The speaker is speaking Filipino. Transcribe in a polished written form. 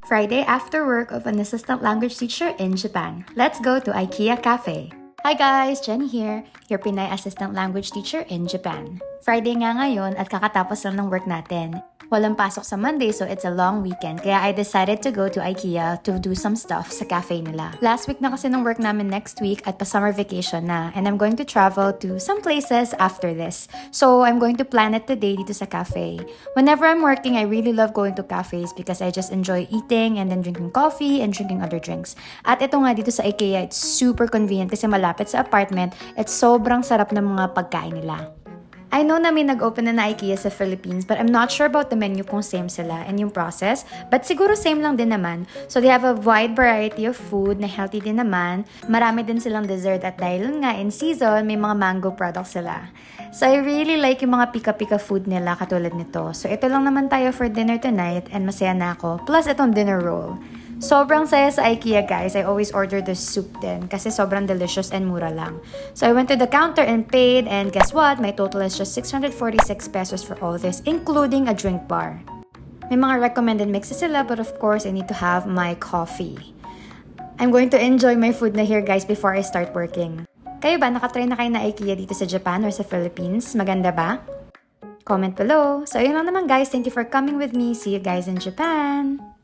Friday after work of an assistant language teacher in Japan. Let's go to IKEA Cafe. Hi guys! Jenny here, your Pinay assistant language teacher in Japan. Friday nga ngayon at kakatapos lang ng work natin. Walang pasok sa Monday so it's a long weekend kaya I decided to go to IKEA to do some stuff sa cafe nila. Last week na kasi ng work namin next week at pa-summer vacation na and I'm going to travel to some places after this. So I'm going to plan it today dito sa cafe. Whenever I'm working, I really love going to cafes because I just enjoy eating and then drinking coffee and drinking other drinks. At ito nga dito sa IKEA, it's super convenient kasi malapit sa apartment at sobrang sarap ng mga pagkain nila. I know na may nag-open na IKEA sa Philippines but I'm not sure about the menu kung same sila and yung process. But siguro same lang din naman. So they have a wide variety of food na healthy din naman. Marami din silang dessert at dahil nga in season, may mga mango products sila. So I really like yung mga pika-pika food nila katulad nito. So ito lang naman tayo for dinner tonight and masaya na ako. Plus itong dinner roll. Sobrang saya sa IKEA guys. I always order the soup din kasi sobrang delicious and mura lang. So I went to the counter and paid and guess what? My total is just 646 pesos for all this including a drink bar. May mga recommended mixes sila but of course I need to have my coffee. I'm going to enjoy my food na here guys before I start working. Kayo ba? Nakatry na kayo na IKEA dito sa Japan or sa Philippines? Maganda ba? Comment below. So yun lang naman guys. Thank you for coming with me. See you guys in Japan!